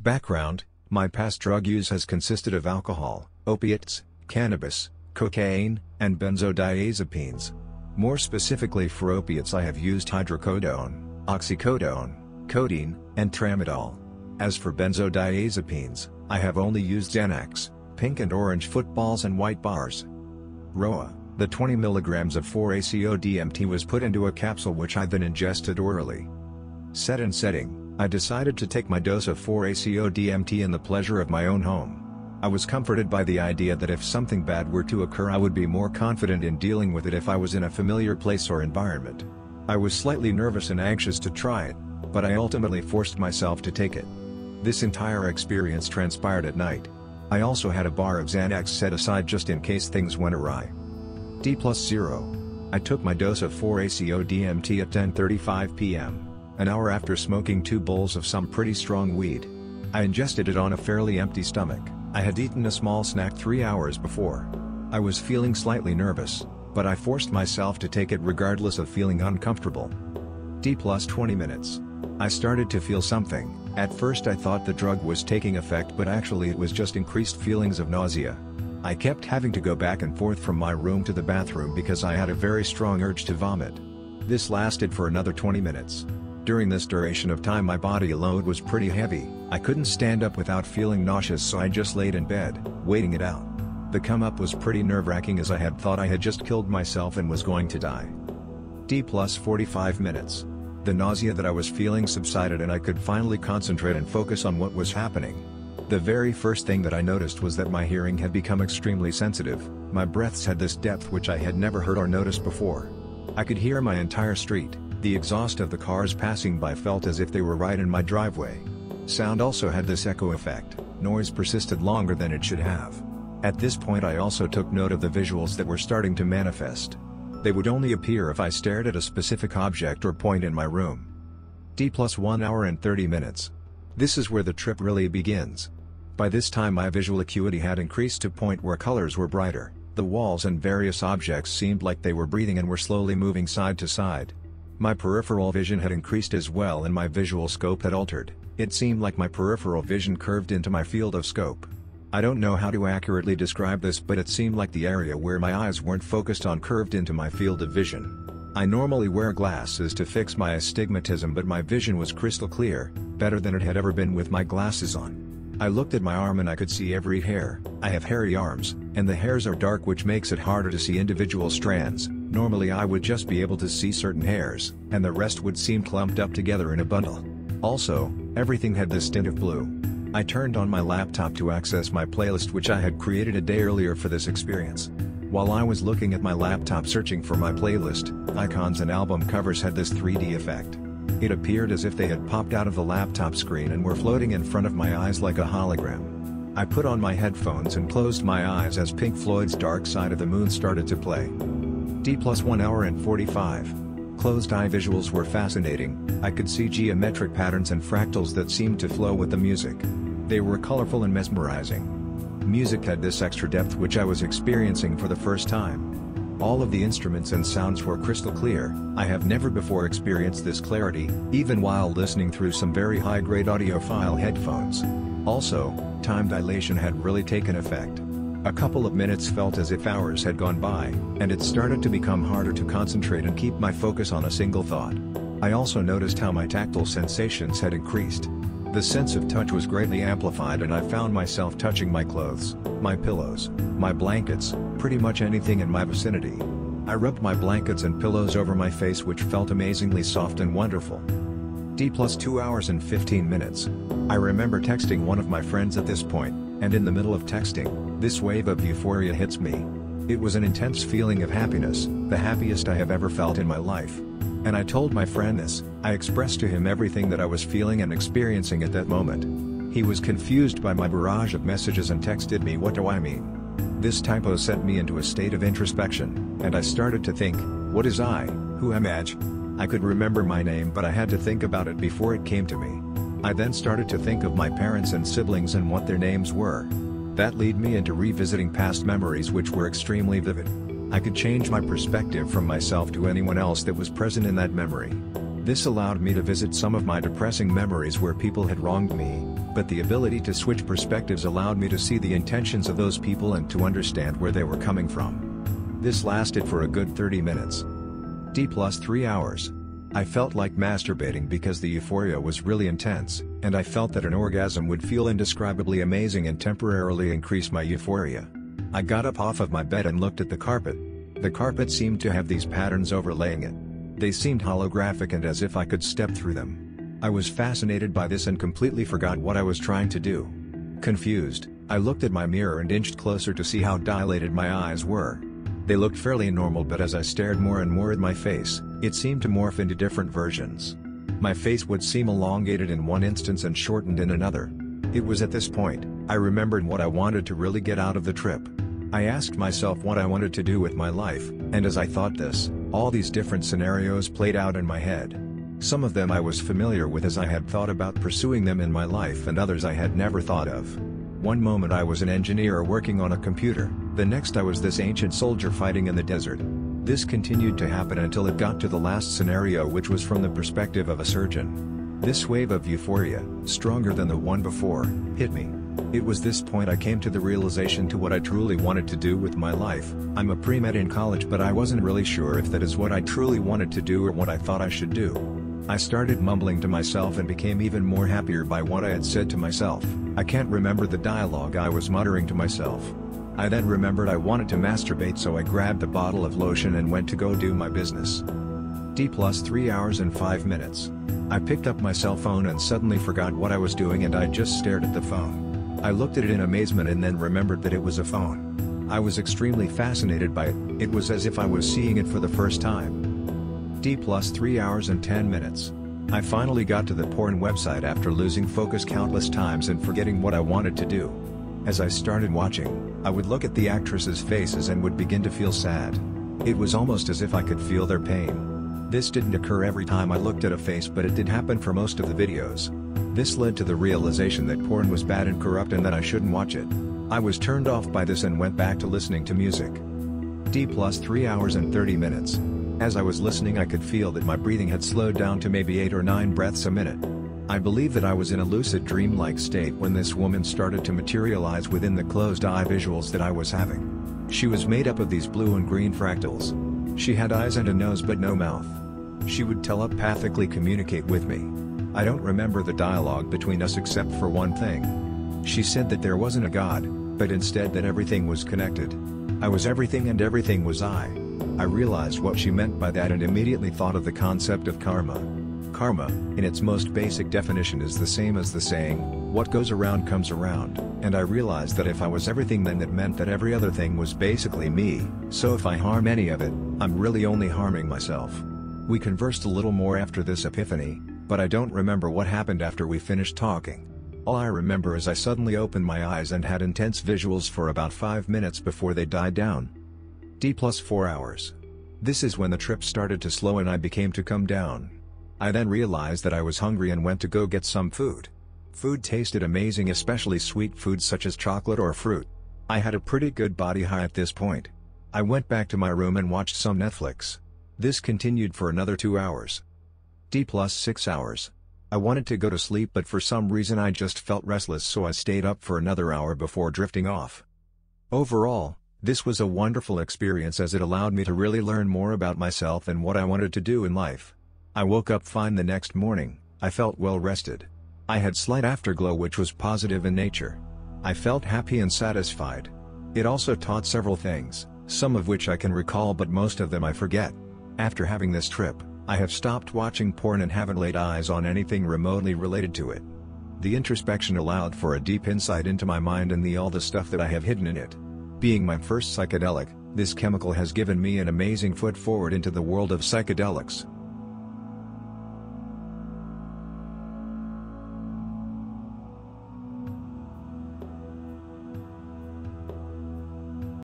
Background: my past drug use has consisted of alcohol, opiates, cannabis, cocaine, and benzodiazepines. More specifically for opiates I have used hydrocodone, oxycodone, codeine, and tramadol. As for benzodiazepines, I have only used Xanax, pink and orange footballs and white bars. ROA, the 20 mg of 4-ACO DMT was put into a capsule which I then ingested orally. Set and setting: I decided to take my dose of 4-ACO DMT in the pleasure of my own home. I was comforted by the idea that if something bad were to occur I would be more confident in dealing with it if I was in a familiar place or environment. I was slightly nervous and anxious to try it, but I ultimately forced myself to take it. This entire experience transpired at night. I also had a bar of Xanax set aside just in case things went awry. D+0. I took my dose of 4-ACO DMT at 10:35 p.m., an hour after smoking 2 bowls of some pretty strong weed. I ingested it on a fairly empty stomach. I had eaten a small snack 3 hours before. I was feeling slightly nervous, but I forced myself to take it regardless of feeling uncomfortable. D+20 minutes. I started to feel something. At first I thought the drug was taking effect, but actually it was just increased feelings of nausea. I kept having to go back and forth from my room to the bathroom because I had a very strong urge to vomit. This lasted for another 20 minutes. During this duration of time my body load was pretty heavy. I couldn't stand up without feeling nauseous, so I just laid in bed, waiting it out. The come up was pretty nerve-wracking as I had thought I had just killed myself and was going to die. D+45 minutes. The nausea that I was feeling subsided and I could finally concentrate and focus on what was happening. The very first thing that I noticed was that my hearing had become extremely sensitive. My breaths had this depth which I had never heard or noticed before. I could hear my entire street. The exhaust of the cars passing by felt as if they were right in my driveway. Sound also had this echo effect. Noise persisted longer than it should have. At this point I also took note of the visuals that were starting to manifest. They would only appear if I stared at a specific object or point in my room. D+1 hour and 30 minutes. This is where the trip really begins. By this time my visual acuity had increased to a point where colors were brighter. The walls and various objects seemed like they were breathing and were slowly moving side to side. My peripheral vision had increased as well and my visual scope had altered. It seemed like my peripheral vision curved into my field of scope. I don't know how to accurately describe this, but it seemed like the area where my eyes weren't focused on curved into my field of vision. I normally wear glasses to fix my astigmatism, but my vision was crystal clear, better than it had ever been with my glasses on. I looked at my arm and I could see every hair. I have hairy arms, and the hairs are dark, which makes it harder to see individual strands. Normally I would just be able to see certain hairs, and the rest would seem clumped up together in a bundle. Also, everything had this tint of blue. I turned on my laptop to access my playlist, which I had created a day earlier for this experience. While I was looking at my laptop searching for my playlist, icons and album covers had this 3D effect. It appeared as if they had popped out of the laptop screen and were floating in front of my eyes like a hologram. I put on my headphones and closed my eyes as Pink Floyd's Dark Side of the Moon started to play. D+1 hour and 45. Closed eye visuals were fascinating. I could see geometric patterns and fractals that seemed to flow with the music. They were colorful and mesmerizing. Music had this extra depth which I was experiencing for the first time. All of the instruments and sounds were crystal clear. I have never before experienced this clarity, even while listening through some very high-grade audiophile headphones. Also, time dilation had really taken effect. A couple of minutes felt as if hours had gone by, and it started to become harder to concentrate and keep my focus on a single thought. I also noticed how my tactile sensations had increased. The sense of touch was greatly amplified and I found myself touching my clothes, my pillows, my blankets, pretty much anything in my vicinity. I rubbed my blankets and pillows over my face, which felt amazingly soft and wonderful. D+2 hours and 15 minutes. I remember texting one of my friends at this point, and in the middle of texting, this wave of euphoria hits me. It was an intense feeling of happiness, the happiest I have ever felt in my life. And I told my friend this. I expressed to him everything that I was feeling and experiencing at that moment. He was confused by my barrage of messages and texted me, "What do I mean?" This typo sent me into a state of introspection, and I started to think, what is I, who am I? I could remember my name, but I had to think about it before it came to me. I then started to think of my parents and siblings and what their names were. That led me into revisiting past memories which were extremely vivid. I could change my perspective from myself to anyone else that was present in that memory. This allowed me to visit some of my depressing memories where people had wronged me, but the ability to switch perspectives allowed me to see the intentions of those people and to understand where they were coming from. This lasted for a good 30 minutes. D+3 hours. I felt like masturbating because the euphoria was really intense, and I felt that an orgasm would feel indescribably amazing and temporarily increase my euphoria. I got up off of my bed and looked at the carpet. The carpet seemed to have these patterns overlaying it. They seemed holographic and as if I could step through them. I was fascinated by this and completely forgot what I was trying to do. Confused, I looked at my mirror and inched closer to see how dilated my eyes were. They looked fairly normal, but as I stared more and more at my face, it seemed to morph into different versions. My face would seem elongated in one instance and shortened in another. It was at this point, I remembered what I wanted to really get out of the trip. I asked myself what I wanted to do with my life, and as I thought this, all these different scenarios played out in my head. Some of them I was familiar with as I had thought about pursuing them in my life, and others I had never thought of. One moment I was an engineer working on a computer, the next I was this ancient soldier fighting in the desert. This continued to happen until it got to the last scenario, which was from the perspective of a surgeon. This wave of euphoria, stronger than the one before, hit me. It was this point I came to the realization to what I truly wanted to do with my life. I'm a pre-med in college, but I wasn't really sure if that is what I truly wanted to do or what I thought I should do. I started mumbling to myself and became even more happier by what I had said to myself. I can't remember the dialogue I was muttering to myself. I then remembered I wanted to masturbate, so I grabbed a bottle of lotion and went to go do my business. D+3 hours and 5 minutes. I picked up my cell phone and suddenly forgot what I was doing, and I just stared at the phone. I looked at it in amazement and then remembered that it was a phone. I was extremely fascinated by it. It was as if I was seeing it for the first time. D+3 hours and 10 minutes. I finally got to the porn website after losing focus countless times and forgetting what I wanted to do. As I started watching, I would look at the actresses' faces and would begin to feel sad. It was almost as if I could feel their pain. This didn't occur every time I looked at a face, but it did happen for most of the videos. This led to the realization that porn was bad and corrupt and that I shouldn't watch it. I was turned off by this and went back to listening to music. D+3 hours and 30 minutes. As I was listening, I could feel that my breathing had slowed down to maybe 8 or 9 breaths a minute. I believe that I was in a lucid dream-like state when this woman started to materialize within the closed-eye visuals that I was having. She was made up of these blue and green fractals. She had eyes and a nose but no mouth. She would telepathically communicate with me. I don't remember the dialogue between us except for one thing. She said that there wasn't a God, but instead that everything was connected. I was everything and everything was I. I realized what she meant by that and immediately thought of the concept of karma. Karma, in its most basic definition, is the same as the saying, "What goes around comes around," and I realized that if I was everything, then that meant that every other thing was basically me, so if I harm any of it, I'm really only harming myself. We conversed a little more after this epiphany, but I don't remember what happened after we finished talking. All I remember is I suddenly opened my eyes and had intense visuals for about 5 minutes before they died down. D+4 hours. This is when the trip started to slow and I became to come down. I then realized that I was hungry and went to go get some food. Food tasted amazing, especially sweet foods such as chocolate or fruit. I had a pretty good body high at this point. I went back to my room and watched some Netflix. This continued for another 2 hours. D+6 hours. I wanted to go to sleep, but for some reason I just felt restless, so I stayed up for another hour before drifting off. Overall, this was a wonderful experience as it allowed me to really learn more about myself and what I wanted to do in life. I woke up fine the next morning. I felt well rested. I had slight afterglow which was positive in nature. I felt happy and satisfied. It also taught several things, some of which I can recall but most of them I forget. After having this trip, I have stopped watching porn and haven't laid eyes on anything remotely related to it. The introspection allowed for a deep insight into my mind and all the stuff that I have hidden in it. Being my first psychedelic, this chemical has given me an amazing foot forward into the world of psychedelics.